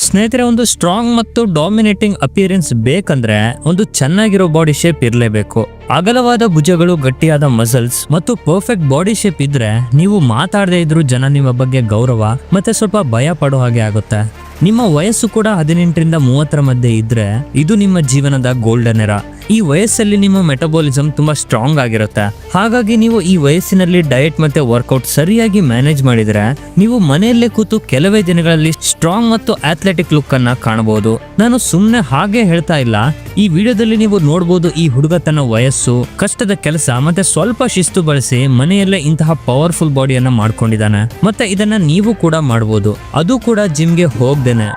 ಸ್ನೇಹಿತರೆ, ಒಂದು ಸ್ಟ್ರಾಂಗ್ ಮತ್ತು ಡಾಮಿನೇಟಿಂಗ್ ಅಪಿಯರೆನ್ಸ್ ಬೇಕಂದ್ರೆ ಒಂದು ಚೆನ್ನಾಗಿರೋ ಬಾಡಿ ಶೇಪ್ ಇರಲೇಬೇಕು. ಅಗಲವಾದ ಭುಜಗಳು, ಗಟ್ಟಿಯಾದ ಮಸಲ್ಸ್ ಮತ್ತು ಪರ್ಫೆಕ್ಟ್ ಬಾಡಿ ಶೇಪ್ ಇದ್ರೆ ನೀವು ಮಾತಾಡದೇ ಇದ್ರು ಜನ ನಿಮ್ಮ ಬಗ್ಗೆ ಗೌರವ ಮತ್ತೆ ಸ್ವಲ್ಪ ಭಯ ಪಡೋ ಹಾಗೆ ಆಗುತ್ತೆ. ನಿಮ್ಮ ವಯಸ್ಸು ಕೂಡ 18ರಿಂದ 30ರ ಮಧ್ಯೆ ಇದ್ರೆ ಇದು ನಿಮ್ಮ ಜೀವನದ ಗೋಲ್ಡನ್ ಎರಾ. ಈ ವಯಸ್ಸಲ್ಲಿ ನಿಮ್ಮ ಮೆಟಬಾಲಿಸಮ್ ತುಂಬಾ ಸ್ಟ್ರಾಂಗ್ ಆಗಿರುತ್ತೆ. ಹಾಗಾಗಿ ನೀವು ಈ ವಯಸ್ಸಿನಲ್ಲಿ ಡಯಟ್ ಮತ್ತೆ ವರ್ಕೌಟ್ ಸರಿಯಾಗಿ ಮ್ಯಾನೇಜ್ ಮಾಡಿದ್ರೆ ನೀವು ಮನೆಯಲ್ಲೇ ಕೂತು ಕೆಲವೇ ದಿನಗಳಲ್ಲಿ ಸ್ಟ್ರಾಂಗ್ ಮತ್ತು ಅಥ್ಲೆಟಿಕ್ ಲುಕ್ ಅನ್ನ ಕಾಣಬಹುದು. ನಾನು ಸುಮ್ನೆ ಹಾಗೆ ಹೇಳ್ತಾ ಇಲ್ಲ. ಈ ವಿಡಿಯೋದಲ್ಲಿ ನೀವು ನೋಡಬಹುದು ಈ ಹುಡುಗ ತನ್ನ ವಯಸ್ಸು, ಕಷ್ಟದ ಕೆಲಸ ಮತ್ತೆ ಸ್ವಲ್ಪ ಶಿಸ್ತು ಬಳಸಿ ಮನೆಯಲ್ಲೇ ಇಂತಹ ಪವರ್ಫುಲ್ ಬಾಡಿಯನ್ನ ಮಾಡ್ಕೊಂಡಿದ್ದಾನೆ. ಮತ್ತೆ ಇದನ್ನ ನೀವು ಕೂಡ ಮಾಡಬಹುದು, ಅದು ಕೂಡ ಜಿಮ್ಗೆ ಹೋಗ್ದೇನೆ.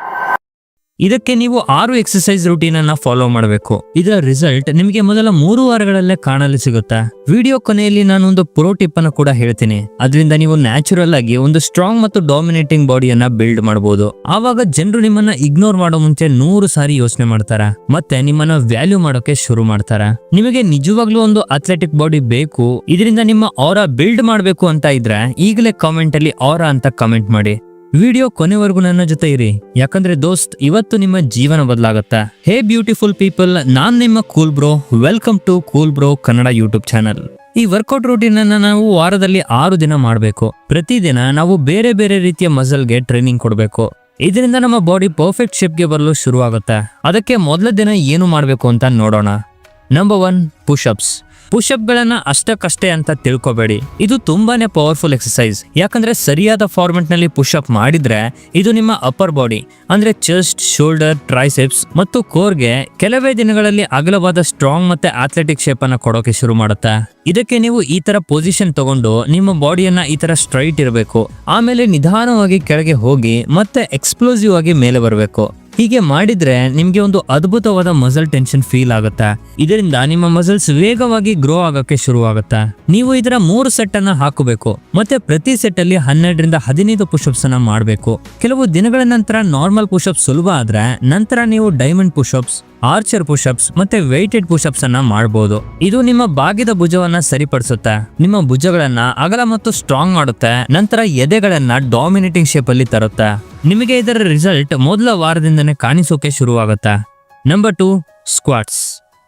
ಇದಕ್ಕೆ ನೀವು 6 ಎಕ್ಸರ್ಸೈಸ್ ರೂಟೀನ್ ಅನ್ನ ಫಾಲೋ ಮಾಡಬೇಕು. ಇದರ ರಿಸಲ್ಟ್ ನಿಮಗೆ ಮೊದಲ 3 ವಾರಗಳಲ್ಲೇ ಕಾಣಲು ಸಿಗುತ್ತೆ. ವಿಡಿಯೋ ಕೊನೆಯಲ್ಲಿ ನಾನು ಒಂದು ಪ್ರೋ ಟಿಪ್ ಅನ್ನು ಕೂಡ ಹೇಳ್ತೀನಿ. ಅದರಿಂದ ನೀವು ನ್ಯಾಚುರಲ್ ಆಗಿ ಒಂದು ಸ್ಟ್ರಾಂಗ್ ಮತ್ತು ಡಾಮಿನೇಟಿಂಗ್ ಬಾಡಿಯನ್ನ ಬಿಲ್ಡ್ ಮಾಡಬಹುದು. ಆವಾಗ ಜನರು ನಿಮ್ಮನ್ನ ಇಗ್ನೋರ್ ಮಾಡೋ ಮುಂಚೆ 100 ಸಾರಿ ಯೋಚನೆ ಮಾಡ್ತಾರೆ ಮತ್ತೆ ನಿಮ್ಮನ್ನ ವ್ಯಾಲ್ಯೂ ಮಾಡೋಕೆ ಶುರು ಮಾಡ್ತಾರೆ. ನಿಮಗೆ ನಿಜವಾಗ್ಲೂ ಒಂದು ಅಥ್ಲೆಟಿಕ್ ಬಾಡಿ ಬೇಕು, ಇದರಿಂದ ನಿಮ್ಮ ಆರಾ ಬಿಲ್ಡ್ ಮಾಡಬೇಕು ಅಂತ ಇದ್ರೆ ಈಗಲೇ ಕಾಮೆಂಟ್ ಅಲ್ಲಿ ಆರಾ ಅಂತ ಕಮೆಂಟ್ ಮಾಡಿ. ವಿಡಿಯೋ ಕೊನೆವರೆಗೂ ನನ್ನ ಜೊತೆ ಇರಿ, ಯಾಕಂದ್ರೆ ದೋಸ್ತ್ ಇವತ್ತು ನಿಮ್ಮ ಜೀವನ ಬದಲಾಗುತ್ತೆ. ಹೇ ಬ್ಯೂಟಿಫುಲ್ ಪೀಪಲ್, ನಾನ್ ನಿಮ್ಮ cool bro. Welcome to cool bro Kannada YouTube channel. ಈ ವರ್ಕೌಟ್ ರೂಟೀನ್ ಅನ್ನ ನಾವು ವಾರದಲ್ಲಿ 6 ದಿನ ಮಾಡಬೇಕು. ಪ್ರತಿದಿನ ನಾವು ಬೇರೆ ಬೇರೆ ರೀತಿಯ ಮಸಲ್ಗೆ ಟ್ರೈನಿಂಗ್ ಕೊಡಬೇಕು. ಇದರಿಂದ ನಮ್ಮ ಬಾಡಿ ಪರ್ಫೆಕ್ಟ್ ಶೇಪ್ಗೆ ಬರಲು ಶುರು ಆಗುತ್ತೆ. ಅದಕ್ಕೆ ಮೊದಲ ದಿನ ಏನು ಮಾಡಬೇಕು ಅಂತ ನೋಡೋಣ. Number 1, push-ups. ಪುಷಪ್ ಗಳನ್ನ ಅಷ್ಟಕ್ಕಷ್ಟೇ ಅಂತ ತಿಳ್ಕೊಬೇಡಿ. ಇದು ತುಂಬಾನೇ ಪವರ್ಫುಲ್ ಎಕ್ಸರ್ಸೈಸ್. ಯಾಕಂದ್ರೆ ಸರಿಯಾದ ಫಾರ್ಮೆಟ್ ನಲ್ಲಿ ಪುಷಪ್ ಮಾಡಿದ್ರೆ ಇದು ನಿಮ್ಮ ಅಪ್ಪರ್ ಬಾಡಿ ಅಂದ್ರೆ ಚೆಸ್ಟ್, ಶೋಲ್ಡರ್, ಟ್ರೈಸೆಪ್ಸ್ ಮತ್ತು ಕೋರ್ಗೆ ಕೆಲವೇ ದಿನಗಳಲ್ಲಿ ಅಗಲವಾದ ಸ್ಟ್ರಾಂಗ್ ಮತ್ತೆ ಅಥ್ಲೆಟಿಕ್ ಶೇಪ್ ಅನ್ನ ಕೊಡೋಕೆ ಶುರು ಮಾಡುತ್ತೆ. ಇದಕ್ಕೆ ನೀವು ಈ ತರ ಪೊಸಿಷನ್ ತಗೊಂಡು ನಿಮ್ಮ ಬಾಡಿಯನ್ನ ಈ ತರ ಸ್ಟ್ರೈಟ್ ಇರಬೇಕು. ಆಮೇಲೆ ನಿಧಾನವಾಗಿ ಕೆಳಗೆ ಹೋಗಿ ಮತ್ತೆ ಎಕ್ಸ್ಪ್ಲೋಸಿವ್ ಆಗಿ ಮೇಲೆ ಬರಬೇಕು. ಹೀಗೆ ಮಾಡಿದ್ರೆ ನಿಮ್ಗೆ ಒಂದು ಅದ್ಭುತವಾದ ಮಸಲ್ ಟೆನ್ಷನ್ ಫೀಲ್ ಆಗುತ್ತೆ. ಇದರಿಂದ ನಿಮ್ಮ ಮಸಲ್ಸ್ ವೇಗವಾಗಿ ಗ್ರೋ ಆಗಕ್ಕೆ ಶುರು ಆಗುತ್ತೆ. ನೀವು ಇದರ 3 ಸೆಟ್ ಅನ್ನ ಹಾಕಬೇಕು ಮತ್ತೆ ಪ್ರತಿ ಸೆಟ್ ಅಲ್ಲಿ 12ರಿಂದ 15 ಪುಷಪ್ಸ್ ಅನ್ನ ಮಾಡಬೇಕು. ಕೆಲವು ದಿನಗಳ ನಂತರ ನಾರ್ಮಲ್ ಪುಷಪ್ ಸುಲಭ ಆದ್ರೆ ನಂತರ ನೀವು ಡೈಮಂಡ್ ಪುಷಪ್ಸ್, ಆರ್ಚರ್ ಪುಷಪ್ಸ್ ಮತ್ತೆ ವೆಯ್ಟೆಡ್ ಪುಷಪ್ಸ್ ಅನ್ನ ಮಾಡಬಹುದು. ಇದು ನಿಮ್ಮ ಬಾಗಿದ ಭುಜವನ್ನ ಸರಿಪಡಿಸುತ್ತೆ, ನಿಮ್ಮ ಭುಜಗಳನ್ನ ಅಗಲ ಮತ್ತು ಸ್ಟ್ರಾಂಗ್ ಮಾಡುತ್ತೆ, ನಂತರ ಎದೆಗಳನ್ನ ಡಾಮಿನೇಟಿಂಗ್ ಶೇಪ್ ಅಲ್ಲಿ ತರುತ್ತೆ. ನಿಮಗೆ ಇದರ ರಿಸಲ್ಟ್ ಮೊದಲ ವಾರದಿಂದನೇ ಕಾಣಿಸೋಕೆ ಶುರುವಾಗುತ್ತೆ. Number 2, squats.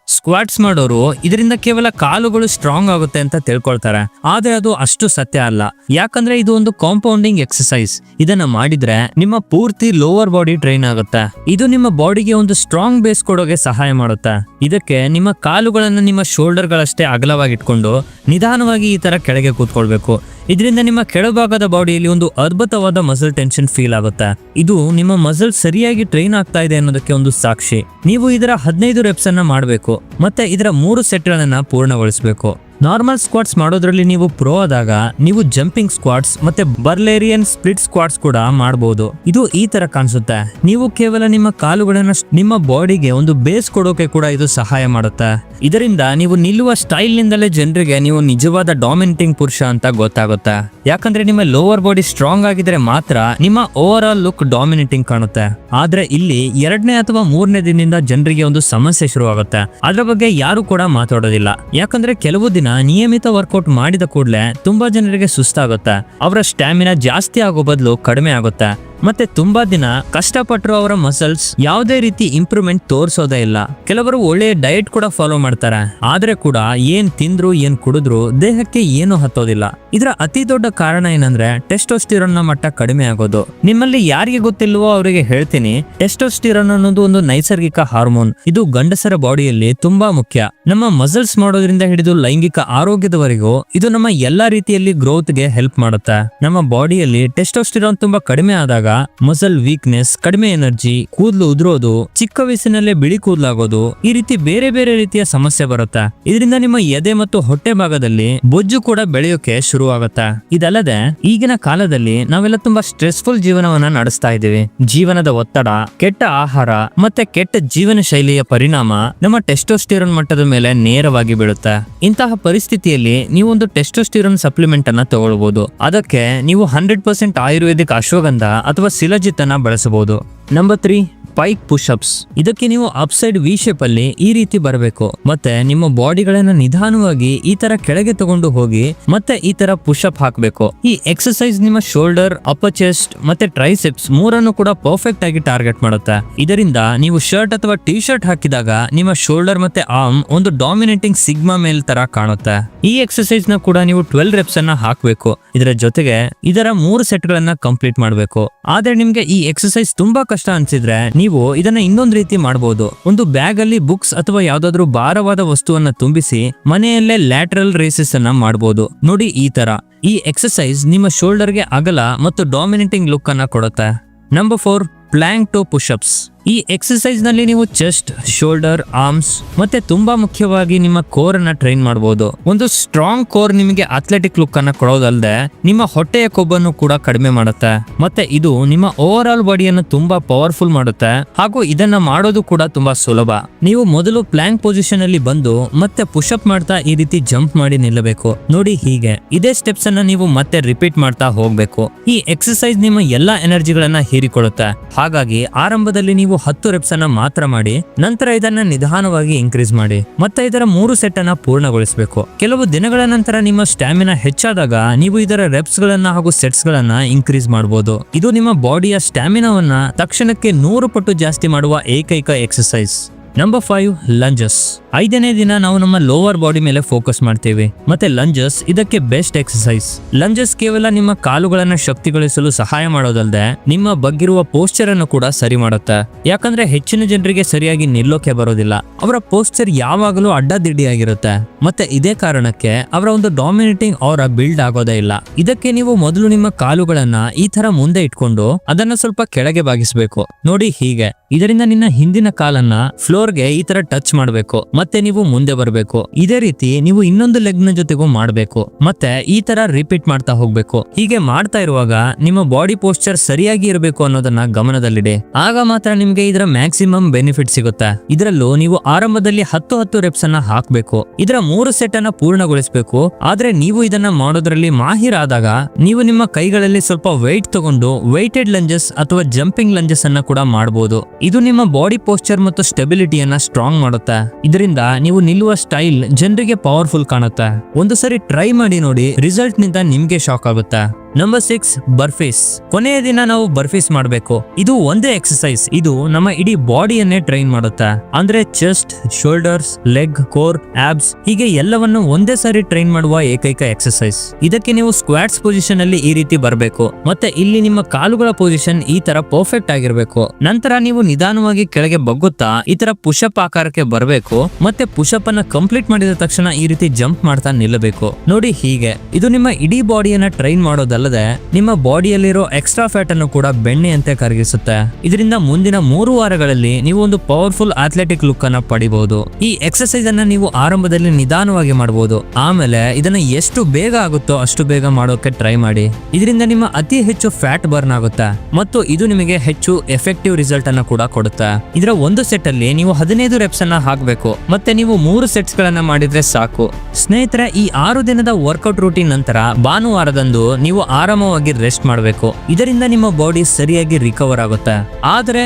ಸ್ಕ್ವಾಟ್ಸ್ ಮಾಡೋರು ಇದರಿಂದ ಕೇವಲ ಕಾಲುಗಳು ಸ್ಟ್ರಾಂಗ್ ಆಗುತ್ತೆ ಅಂತ ತಿಳ್ಕೊಳ್ತಾರೆ, ಆದ್ರೆ ಅದು ಅಷ್ಟು ಸತ್ಯ ಅಲ್ಲ. ಯಾಕಂದ್ರೆ ಇದು ಒಂದು ಕಾಂಪೌಂಡಿಂಗ್ ಎಕ್ಸರ್ಸೈಸ್. ಇದನ್ನ ಮಾಡಿದ್ರೆ ನಿಮ್ಮ ಪೂರ್ತಿ ಲೋವರ್ ಬಾಡಿ ಟ್ರೈನ್ ಆಗುತ್ತೆ. ಇದು ನಿಮ್ಮ ಬಾಡಿಗೆ ಒಂದು ಸ್ಟ್ರಾಂಗ್ ಬೇಸ್ ಕೊಡೋಕೆ ಸಹಾಯ ಮಾಡುತ್ತೆ. ಇದಕ್ಕೆ ನಿಮ್ಮ ಕಾಲುಗಳನ್ನ ನಿಮ್ಮ ಶೋಲ್ಡರ್ ಗಳಷ್ಟೇ ಅಗಲವಾಗಿ ಇಟ್ಕೊಂಡು ನಿಧಾನವಾಗಿ ಈ ತರ ಕೆಳಗೆ ಕೂತ್ಕೊಳ್ಬೇಕು. ಇದರಿಂದ ನಿಮ್ಮ ಕೆಳಭಾಗದ ಬಾಡಿಯಲ್ಲಿ ಒಂದು ಅದ್ಭುತವಾದ ಮಸಲ್ ಟೆನ್ಷನ್ ಫೀಲ್ ಆಗುತ್ತೆ. ಇದು ನಿಮ್ಮ ಮಸಲ್ ಸರಿಯಾಗಿ ಟ್ರೈನ್ ಆಗ್ತಾ ಇದೆ ಅನ್ನೋದಕ್ಕೆ ಒಂದು ಸಾಕ್ಷಿ. ನೀವು ಇದರ 15 ರೆಪ್ಸ್ ಅನ್ನ ಮಾಡಬೇಕು ಮತ್ತೆ ಇದರ 3 ಸೆಟ್ಗಳನ್ನ ಪೂರ್ಣಗೊಳಿಸಬೇಕು. ನಾರ್ಮಲ್ ಸ್ಕ್ವಾಟ್ಸ್ ಮಾಡೋದ್ರಲ್ಲಿ ನೀವು ಪ್ರೋ ಆದಾಗ ನೀವು ಜಂಪಿಂಗ್ ಸ್ಕ್ವಾಟ್ಸ್ ಮತ್ತೆ ಬರ್ಲೇರಿಯನ್ ಸ್ಪ್ಲಿಟ್ ಸ್ಕ್ವಾಟ್ಸ್ ಕೂಡ ಮಾಡಬಹುದು. ಇದು ಈ ತರ ಕಾಣಿಸುತ್ತೆ. ನೀವು ಕೇವಲ ನಿಮ್ಮ ಕಾಲುಗಳನ್ನ ನಿಮ್ಮ ಬಾಡಿಗೆ ಒಂದು ಬೇಸ್ ಕೊಡೋಕೆ ಕೂಡ ಇದು ಸಹಾಯ ಮಾಡುತ್ತೆ. ಇದರಿಂದ ನೀವು ನಿಲ್ಲುವ ಸ್ಟೈಲ್ ನಿಂದಲೇ ಜನರಿಗೆ ನೀವು ನಿಜವಾದ ಡಾಮಿನೇಟಿಂಗ್ ಪುರುಷ ಅಂತ ಗೊತ್ತಾಗುತ್ತೆ. ಯಾಕಂದ್ರೆ ನಿಮ್ಮ ಲೋವರ್ ಬಾಡಿ ಸ್ಟ್ರಾಂಗ್ ಆಗಿದ್ರೆ ಮಾತ್ರ ನಿಮ್ಮ ಓವರ್ ಆಲ್ ಲುಕ್ ಡಾಮಿನೇಟಿಂಗ್ ಕಾಣುತ್ತೆ. ಆದ್ರೆ ಇಲ್ಲಿ 2ನೇ ಅಥವಾ 3ನೇ ದಿನದಿಂದ ಜನರಿಗೆ ಒಂದು ಸಮಸ್ಯೆ ಶುರುವಾಗುತ್ತೆ. ಅದ್ರ ಬಗ್ಗೆ ಯಾರು ಕೂಡ ಮಾತಾಡೋದಿಲ್ಲ. ಯಾಕಂದ್ರೆ ಕೆಲವು ದಿನ ನಿಯಮಿತ ವರ್ಕೌಟ್ ಮಾಡಿದ ಕೂಡಲೇ ತುಂಬಾ ಜನರಿಗೆ ಸುಸ್ತಾಗುತ್ತೆ. ಅವರ ಸ್ಟ್ಯಾಮಿನಾ ಜಾಸ್ತಿ ಆಗೋ ಬದಲು ಕಡಿಮೆ ಆಗುತ್ತೆ. ಮತ್ತೆ ತುಂಬಾ ದಿನ ಕಷ್ಟಪಟ್ಟರು ಅವರ ಮಸಲ್ಸ್ ಯಾವುದೇ ರೀತಿ ಇಂಪ್ರೂವ್ಮೆಂಟ್ ತೋರಿಸೋದೇ ಇಲ್ಲ. ಕೆಲವರು ಒಳ್ಳೆಯ ಡಯಟ್ ಕೂಡ ಫಾಲೋ ಮಾಡ್ತಾರೆ, ಆದ್ರೆ ಕೂಡ ಏನ್ ತಿಂದ್ರು ಏನ್ ಕುಡಿದ್ರು ದೇಹಕ್ಕೆ ಏನು ಹತ್ತೋದಿಲ್ಲ. ಇದರ ಅತಿ ದೊಡ್ಡ ಕಾರಣ ಏನಂದ್ರೆ ಟೆಸ್ಟೋಸ್ಟಿರಾನ್ ನ ಮಟ್ಟ ಕಡಿಮೆ ಆಗೋದು. ನಿಮ್ಮಲ್ಲಿ ಯಾರಿಗೆ ಗೊತ್ತಿಲ್ವೋ ಅವರಿಗೆ ಹೇಳ್ತೀನಿ, ಟೆಸ್ಟೋಸ್ಟಿರಾನ್ ಅನ್ನೋದು ಒಂದು ನೈಸರ್ಗಿಕ ಹಾರ್ಮೋನ್. ಇದು ಗಂಡಸರ ಬಾಡಿಯಲ್ಲಿ ತುಂಬಾ ಮುಖ್ಯ. ನಮ್ಮ ಮಸಲ್ಸ್ ಮಾಡೋದ್ರಿಂದ ಹಿಡಿದು ಲೈಂಗಿಕ ಆರೋಗ್ಯದವರೆಗೂ ಇದು ನಮ್ಮ ಎಲ್ಲಾ ರೀತಿಯಲ್ಲಿ ಗ್ರೋತ್ ಗೆ ಹೆಲ್ಪ್ ಮಾಡುತ್ತೆ. ನಮ್ಮ ಬಾಡಿಯಲ್ಲಿ ಟೆಸ್ಟೋಸ್ಟಿರಾನ್ ತುಂಬಾ ಕಡಿಮೆ ಆದಾಗ ಮಸಲ್ ವೀಕ್ನೆಸ್, ಕಡಿಮೆ ಎನರ್ಜಿ, ಕೂದಲು ಉದುರೋದು, ಚಿಕ್ಕ ವಯಸ್ಸಿನಲ್ಲೇ ಬಿಳಿ ಕೂದಲಾಗೋದು, ಈ ರೀತಿ ಬೇರೆ ಬೇರೆ ರೀತಿಯ ಸಮಸ್ಯೆ ಬರುತ್ತೆ. ಇದರಿಂದ ನಿಮ್ಮ ಎದೆ ಮತ್ತು ಹೊಟ್ಟೆ ಭಾಗದಲ್ಲಿ ಬೊಜ್ಜು ಕೂಡ ಬೆಳೆಯೋಕೆ ಶುರು ಆಗುತ್ತೆ. ಇದಲ್ಲದೆ ಈಗಿನ ಕಾಲದಲ್ಲಿ ನಾವೆಲ್ಲ ತುಂಬಾ ಸ್ಟ್ರೆಸ್ಫುಲ್ ಜೀವನವನ್ನ ನಡೆಸ್ತಾ ಇದ್ದೀವಿ. ಜೀವನದ ಒತ್ತಡ, ಕೆಟ್ಟ ಆಹಾರ ಮತ್ತೆ ಕೆಟ್ಟ ಜೀವನ ಶೈಲಿಯ ಪರಿಣಾಮ ನಮ್ಮ ಟೆಸ್ಟೋಸ್ಟಿರಾನ್ ಮಟ್ಟದ ಮೇಲೆ ನೇರವಾಗಿ ಬೀಳುತ್ತೆ. ಇಂತಹ ಪರಿಸ್ಥಿತಿಯಲ್ಲಿ ನೀವು ಒಂದು ಟೆಸ್ಟೋಸ್ಟಿರಾನ್ ಸಪ್ಲಿಮೆಂಟ್ ಅನ್ನ ತಗೊಳ್ಬಹುದು. ಅದಕ್ಕೆ ನೀವು 100% ಆಯುರ್ವೇದಿಕ್ ಅಶ್ವಗಂಧ ಅಥವಾ ಶಿಲಜಿತ್ ಅನ್ನ ಬಳಸಬಹುದು. Number 3, spike push-ups. ಇದಕ್ಕೆ ನೀವು ಅಪ್ಸೈಡ್ ವಿ ಶೇಪ್ ಅಲ್ಲಿ ಈ ರೀತಿ ಬರಬೇಕು ಮತ್ತೆ ನಿಮ್ಮ ಬಾಡಿಗಳನ್ನ ನಿಧಾನವಾಗಿ ಈ ತರ ಕೆಳಗೆ ತಗೊಂಡು ಹೋಗಿ ಮತ್ತೆ ಈ ತರ ಪುಷಪ್ ಹಾಕಬೇಕು. ಈ ಎಕ್ಸರ್ಸೈಸ್ ನಿಮ್ಮ ಶೋಲ್ಡರ್, ಅಪ್ಪರ್ ಚೆಸ್ಟ್ ಮತ್ತೆ ಟ್ರೈಸೆಪ್ಸ್ ಮೂರನ್ನು ಕೂಡ ಪರ್ಫೆಕ್ಟ್ ಆಗಿ ಟಾರ್ಗೆಟ್ ಮಾಡುತ್ತೆ. ಇದರಿಂದ ನೀವು ಶರ್ಟ್ ಅಥವಾ ಟಿ ಶರ್ಟ್ ಹಾಕಿದಾಗ ನಿಮ್ಮ ಶೋಲ್ಡರ್ ಮತ್ತೆ ಆರ್ಮ್ ಒಂದು ಡಾಮಿನೇಟಿಂಗ್ ಸಿಗ್ಮಾ ಮೇಲ್ ತರ ಕಾಣುತ್ತೆ. ಈ ಎಕ್ಸರ್ಸೈಸ್ ನ ಕೂಡ ನೀವು 12 ರೆಪ್ಸ್ ಅನ್ನ ಹಾಕಬೇಕು. ಇದರ ಜೊತೆಗೆ ಇದರ 3 ಸೆಟ್ ಗಳನ್ನ ಕಂಪ್ಲೀಟ್ ಮಾಡಬೇಕು. ಆದ್ರೆ ನಿಮ್ಗೆ ಈ ಎಕ್ಸರ್ಸೈಸ್ ತುಂಬಾ ಕಷ್ಟ ಅನ್ಸಿದ್ರೆ ನೀವು ಇದನ್ನ ಇನ್ನೊಂದು ರೀತಿ ಮಾಡಬಹುದು. ಒಂದು ಬ್ಯಾಗ್ ಅಲ್ಲಿ ಬುಕ್ಸ್ ಅಥವಾ ಯಾವ್ದಾದ್ರು ಭಾರವಾದ ವಸ್ತುವನ್ನ ತುಂಬಿಸಿ ಮನೆಯಲ್ಲೇ ಲ್ಯಾಟರಲ್ ರೇಸಸ್ ಅನ್ನ ಮಾಡಬಹುದು. ನೋಡಿ ಈ ತರ. ಈ ಎಕ್ಸರ್ಸೈಸ್ ನಿಮ್ಮ ಶೋಲ್ಡರ್ಗೆ ಅಗಲ ಮತ್ತು ಡಾಮಿನೇಟಿಂಗ್ ಲುಕ್ ಅನ್ನ ಕೊಡುತ್ತೆ. ನಂಬರ್ 4, ಪ್ಲಾಂಕ್ ಟೋ ಪುಷಪ್ಸ್. ಈ ಎಕ್ಸರ್ಸೈಸ್ ನಲ್ಲಿ ನೀವು ಚೆಸ್ಟ್, ಶೋಲ್ಡರ್, ಆರ್ಮ್ಸ್ ಮತ್ತೆ ತುಂಬಾ ಮುಖ್ಯವಾಗಿ ನಿಮ್ಮ ಕೋರ್ ಅನ್ನ ಟ್ರೈನ್ ಮಾಡಬಹುದು. ಒಂದು ಸ್ಟ್ರಾಂಗ್ ಕೋರ್ ನಿಮಗೆ ಅಥ್ಲೆಟಿಕ್ ಲುಕ್ ಅನ್ನ ಕೊಡೋದಲ್ಲದೆ ನಿಮ್ಮ ಹೊಟ್ಟೆಯ ಕೊಬ್ಬನ್ನು ಕೂಡ ಕಡಿಮೆ ಮಾಡುತ್ತೆ ಮತ್ತೆ ಇದು ನಿಮ್ಮ ಓವರ್ ಆಲ್ ಬಾಡಿಯನ್ನು ತುಂಬಾ ಪವರ್ಫುಲ್ ಮಾಡುತ್ತೆ. ಹಾಗೂ ಇದನ್ನ ಮಾಡೋದು ಕೂಡ ತುಂಬಾ ಸುಲಭ. ನೀವು ಮೊದಲು ಪ್ಲಾಂಕ್ ಪೊಸಿಷನ್ ಅಲ್ಲಿ ಬಂದು ಮತ್ತೆ ಪುಷಪ್ ಮಾಡ್ತಾ ಈ ರೀತಿ ಜಂಪ್ ಮಾಡಿ ನಿಲ್ಲಬೇಕು. ನೋಡಿ ಹೀಗೆ. ಇದೇ ಸ್ಟೆಪ್ಸ್ ಅನ್ನ ನೀವು ಮತ್ತೆ ರಿಪೀಟ್ ಮಾಡ್ತಾ ಹೋಗ್ಬೇಕು. ಈ ಎಕ್ಸರ್ಸೈಸ್ ನಿಮ್ಮ ಎಲ್ಲಾ ಎನರ್ಜಿಗಳನ್ನ ಹೀರಿಕೊಳ್ಳುತ್ತೆ. ಹಾಗಾಗಿ ಆರಂಭದಲ್ಲಿ ನೀವು 10 ರೆಪ್ಸ್ ಅನ್ನ ಮಾತ್ರ ಮಾಡಿ, ನಂತರ ಇದನ್ನ ನಿಧಾನವಾಗಿ ಇನ್ಕ್ರೀಸ್ ಮಾಡಿ ಮತ್ತೆ ಇದರ 3 ಸೆಟ್ ಅನ್ನ ಪೂರ್ಣಗೊಳಿಸಬೇಕು. ಕೆಲವು ದಿನಗಳ ನಂತರ ನಿಮ್ಮ ಸ್ಟಾಮಿನಾ ಹೆಚ್ಚಾದಾಗ ನೀವು ಇದರ ರೆಪ್ಸ್ ಗಳನ್ನ ಹಾಗೂ ಸೆಟ್ಸ್ ಗಳನ್ನ ಇನ್ಕ್ರೀಸ್ ಮಾಡಬಹುದು. ಇದು ನಿಮ್ಮ ಬಾಡಿಯ ಸ್ಟಾಮಿನಾವನ್ನ ತಕ್ಷಣಕ್ಕೆ 100 ಪಟ್ಟು ಜಾಸ್ತಿ ಮಾಡುವ ಏಕೈಕ ಎಕ್ಸರ್ಸೈಸ್. Number 5, lunges. 5ನೇ ದಿನ ನಾವು ನಮ್ಮ ಲೋವರ್ ಬಾಡಿ ಮೇಲೆ ಫೋಕಸ್ ಮಾಡ್ತೀವಿ ಮತ್ತೆ ಲಂಜಸ್ ಇದಕ್ಕೆ ಬೆಸ್ಟ್ ಎಕ್ಸರ್ಸೈಸ್. ಲಂಜಸ್ ಕೇವಲ ನಿಮ್ಮ ಕಾಲುಗಳನ್ನ ಶಕ್ತಿಗೊಳಿಸಲು ಸಹಾಯ ಮಾಡೋದಲ್ಲದೆ ನಿಮ್ಮ ಬಗ್ಗಿರುವ ಪೋಸ್ಚರ್ ಅನ್ನು ಕೂಡ ಸರಿ ಮಾಡುತ್ತೆ. ಯಾಕಂದ್ರೆ ಹೆಚ್ಚಿನ ಜನರಿಗೆ ಸರಿಯಾಗಿ ನಿಲ್ಲೋಕೆ ಬರೋದಿಲ್ಲ. ಅವರ ಪೋಸ್ಚರ್ ಯಾವಾಗಲೂ ಅಡ್ಡದಿಡ್ಡಿಯಾಗಿರುತ್ತೆ ಮತ್ತೆ ಇದೇ ಕಾರಣಕ್ಕೆ ಅವರ ಒಂದು ಡಾಮಿನೇಟಿಂಗ್ ಅವರ ಬಿಲ್ಡ್ ಆಗೋದೇ ಇಲ್ಲ. ಇದಕ್ಕೆ ನೀವು ಮೊದಲು ನಿಮ್ಮ ಕಾಲುಗಳನ್ನ ಈ ತರ ಮುಂದೆ ಇಟ್ಕೊಂಡು ಅದನ್ನ ಸ್ವಲ್ಪ ಕೆಳಗೆ ಬಾಗಿಸಬೇಕು. ನೋಡಿ ಹೀಗೆ. ಇದರಿಂದ ನಿನ್ನ ಹಿಂದಿನ ಕಾಲನ್ನ ಫ್ಲೋರ್ಗೆ ಈ ತರ ಟಚ್ ಮಾಡಬೇಕು ಮತ್ತೆ ನೀವು ಮುಂದೆ ಬರಬೇಕು. ಇದೇ ರೀತಿ ನೀವು ಇನ್ನೊಂದು ಲೆಗ್ ನ ಜೊತೆಗೂ ಮಾಡಬೇಕು ಮತ್ತೆ ಈ ತರ ರಿಪೀಟ್ ಮಾಡ್ತಾ ಹೋಗ್ಬೇಕು. ಹೀಗೆ ಮಾಡ್ತಾ ಇರುವಾಗ ನಿಮ್ಮ ಬಾಡಿ ಪೋಸ್ಚರ್ ಸರಿಯಾಗಿ ಇರಬೇಕು ಅನ್ನೋದನ್ನ ಗಮನದಲ್ಲಿಡಿ. ಆಗ ಮಾತ್ರ ನಿಮ್ಗೆ ಇದರ ಮ್ಯಾಕ್ಸಿಮಮ್ ಬೆನಿಫಿಟ್ ಸಿಗುತ್ತೆ. ಇದರಲ್ಲೂ ನೀವು ಆರಂಭದಲ್ಲಿ 10 ರೆಪ್ಸ್ ಅನ್ನ ಹಾಕಬೇಕು. ಇದರ 3 ಸೆಟ್ ಅನ್ನ ಪೂರ್ಣಗೊಳಿಸಬೇಕು. ಆದ್ರೆ ನೀವು ಇದನ್ನ ಮಾಡೋದ್ರಲ್ಲಿ ಮಾಹಿರ್ ಆದಾಗ ನೀವು ನಿಮ್ಮ ಕೈಗಳಲ್ಲಿ ಸ್ವಲ್ಪ ವೆಯ್ಟ್ ತಗೊಂಡು ವೆಯ್ಟೆಡ್ ಲಂಜಸ್ ಅಥವಾ ಜಂಪಿಂಗ್ ಲಂಜಸ್ ಅನ್ನ ಕೂಡ ಮಾಡಬಹುದು. ಇದು ನಿಮ್ಮ ಬಾಡಿ ಪೋಸ್ಚರ್ ಮತ್ತು ಸ್ಟೆಬಿಲಿಟಿಯನ್ನ ಸ್ಟ್ರಾಂಗ್ ಮಾಡುತ್ತೆ. ಇದರಿಂದ ನೀವು ನಿಲ್ಲುವ ಸ್ಟೈಲ್ ಜನರಿಗೆ ಪವರ್ಫುಲ್ ಕಾಣುತ್ತೆ. ಒಂದು ಸರಿ ಟ್ರೈ ಮಾಡಿ ನೋಡಿ, ರಿಸಲ್ಟ್ ನಿಂದ ನಿಮ್ಗೆ ಶಾಕ್ ಆಗುತ್ತೆ. ನಂಬರ್ 6, ಬರ್ಫೀಸ್. ಕೊನೆಯ ದಿನ ನಾವು ಬರ್ಫೀಸ್ ಮಾಡಬೇಕು. ಇದು ಒಂದೇ ಎಕ್ಸರ್ಸೈಸ್. ಇದು ನಮ್ಮ ಇಡೀ ಬಾಡಿಯನ್ನೇ ಟ್ರೈನ್ ಮಾಡುತ್ತೆ. ಅಂದ್ರೆ chest, shoulders, leg, core, abs ಹೀಗೆ ಎಲ್ಲವನ್ನು ಒಂದೇ ಸಾರಿ ಟ್ರೈನ್ ಮಾಡುವ ಏಕೈಕ ಎಕ್ಸರ್ಸೈಸ್. ಇದಕ್ಕೆ ನೀವು ಸ್ಕ್ವಾಟ್ಸ್ ಪೊಸಿಷನ್ ಅಲ್ಲಿ ಈ ರೀತಿ ಬರಬೇಕು ಮತ್ತೆ ಇಲ್ಲಿ ನಿಮ್ಮ ಕಾಲುಗಳ ಪೊಸಿಷನ್ ಈ ತರ ಪರ್ಫೆಕ್ಟ್ ಆಗಿರ್ಬೇಕು. ನಂತರ ನೀವು ನಿಧಾನವಾಗಿ ಕೆಳಗೆ ಬಗ್ಗುತ್ತಾ ಈ ತರ ಪುಷಪ್ ಆಕಾರಕ್ಕೆ ಬರಬೇಕು ಮತ್ತೆ ಪುಷಪ್ ಅನ್ನ ಕಂಪ್ಲೀಟ್ ಮಾಡಿದ ತಕ್ಷಣ ಈ ರೀತಿ ಜಂಪ್ ಮಾಡ್ತಾ ನಿಲ್ಲಬೇಕು. ನೋಡಿ ಹೀಗೆ. ಇದು ನಿಮ್ಮ ಇಡೀ ಬಾಡಿಯನ್ನ ಟ್ರೈನ್ ಮಾಡೋದಲ್ಲ ಅಲ್ಲದೆ ನಿಮ್ಮ ಬಾಡಿಯಲ್ಲಿರೋ ಎಕ್ಸ್ಟ್ರಾ ಫ್ಯಾಟ್ ಅನ್ನು ಕೂಡ ಬೆಣ್ಣೆಯಂತೆ ಕರಗಿಸುತ್ತೆ. ಇದರಿಂದ ಮುಂದಿನ 3 ವಾರಗಳಲ್ಲಿ ನೀವು ಒಂದು ಪವರ್ಫುಲ್ ಅಥ್ಲೆಟಿಕ್ ಲುಕ್ ಅನ್ನ ಪಡಿಬಹುದು. ಈ ಎಕ್ಸರ್ಸೈಸ್ ಅನ್ನ ನೀವು ಆರಂಭದಲ್ಲಿ ನಿಧಾನವಾಗಿ ಮಾಡಬಹುದು. ಆಮೇಲೆ ಇದನ್ನ ಎಷ್ಟು ಬೇಗ ಆಗುತ್ತೋ ಅಷ್ಟು ಬೇಗ ಮಾಡೋಕೆ ಟ್ರೈ ಮಾಡಿ. ಇದರಿಂದ ನಿಮ್ಮ ಅತಿ ಹೆಚ್ಚು ಫ್ಯಾಟ್ ಬರ್ನ್ ಆಗುತ್ತೆ ಮತ್ತು ಇದು ನಿಮಗೆ ಹೆಚ್ಚು ಎಫೆಕ್ಟಿವ್ ರಿಸಲ್ಟ್ ಅನ್ನ ಕೂಡ ಕೊಡುತ್ತೆ. ಇದರ ಒಂದು ಸೆಟ್ ಅಲ್ಲಿ ನೀವು 15 ರೆಪ್ಸ್ ಅನ್ನ ಹಾಕಬೇಕು ಮತ್ತೆ ನೀವು 3 ಸೆಟ್ಸ್ ಗಳನ್ನ ಮಾಡಿದ್ರೆ ಸಾಕು. ಸ್ನೇಹಿತರೆ, ಈ 6 ದಿನದ ವರ್ಕೌಟ್ ರೂಟೀನ್ ನಂತರ ಭಾನುವಾರದಂದು ನೀವು ಆರಾಮವಾಗಿ ರೆಸ್ಟ್ ಮಾಡಬೇಕು. ಇದರಿಂದ ನಿಮ್ಮ ಬಾಡಿ ಸರಿಯಾಗಿ ರಿಕವರ್ ಆಗುತ್ತೆ. ಆದ್ರೆ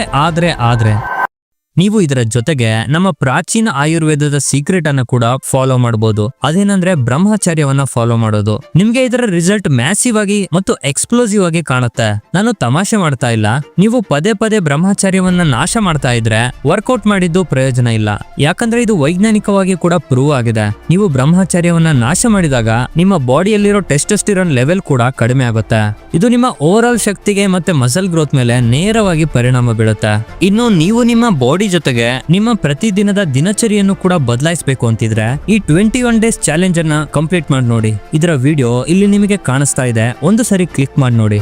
ನೀವು ಇದರ ಜೊತೆಗೆ ನಮ್ಮ ಪ್ರಾಚೀನ ಆಯುರ್ವೇದದ ಸೀಕ್ರೆಟ್ ಅನ್ನು ಕೂಡ ಫಾಲೋ ಮಾಡಬಹುದು. ಅದೇನಂದ್ರೆ ಬ್ರಹ್ಮಚರ್ಯವನ್ನ ಫಾಲೋ ಮಾಡೋದು. ನಿಮ್ಗೆ ಇದರ ರಿಸಲ್ಟ್ ಮ್ಯಾಸಿವ್ ಆಗಿ ಮತ್ತು ಎಕ್ಸ್ಪ್ಲೋಸಿವ್ ಆಗಿ ಕಾಣುತ್ತೆ. ನಾನು ತಮಾಷೆ ಮಾಡ್ತಾ ಇಲ್ಲ. ನೀವು ಪದೇ ಪದೇ ಬ್ರಹ್ಮಚರ್ಯವನ್ನ ನಾಶ ಮಾಡ್ತಾ ಇದ್ರೆ ವರ್ಕೌಟ್ ಮಾಡಿದ್ದು ಪ್ರಯೋಜನ ಇಲ್ಲ. ಯಾಕಂದ್ರೆ ಇದು ವೈಜ್ಞಾನಿಕವಾಗಿ ಕೂಡ ಪ್ರೂವ್ ಆಗಿದೆ. ನೀವು ಬ್ರಹ್ಮಚರ್ಯವನ್ನ ನಾಶ ಮಾಡಿದಾಗ ನಿಮ್ಮ ಬಾಡಿಯಲ್ಲಿರೋ ಟೆಸ್ಟೋಸ್ಟಿರಾನ್ ಲೆವೆಲ್ ಕೂಡ ಕಡಿಮೆ ಆಗುತ್ತೆ. ಇದು ನಿಮ್ಮ ಓವರ್ ಆಲ್ ಶಕ್ತಿಗೆ ಮತ್ತೆ ಮಸಲ್ ಗ್ರೋತ್ ಮೇಲೆ ನೇರವಾಗಿ ಪರಿಣಾಮ ಬೀಳುತ್ತೆ. ಇನ್ನು ನೀವು ನಿಮ್ಮ ಬಾಡಿ ಜೊತೆಗೆ ನಿಮ್ಮ ಪ್ರತಿದಿನದ ದಿನಚರಿಯನ್ನು ಕೂಡ ಬದಲಾಯಿಸಬೇಕು ಅಂತಿದ್ರೆ ಈ 21 ಡೇಸ್ ಚಾಲೆಂಜ್ ಅನ್ನ ಕಂಪ್ಲೀಟ್ ಮಾಡಿ ನೋಡಿ. ಇದರ ವಿಡಿಯೋ ಇಲ್ಲಿ ನಿಮಗೆ ಕಾಣಿಸ್ತಾ ಇದೆ. ಒಂದು ಸರಿ ಕ್ಲಿಕ್ ಮಾಡಿ ನೋಡಿ.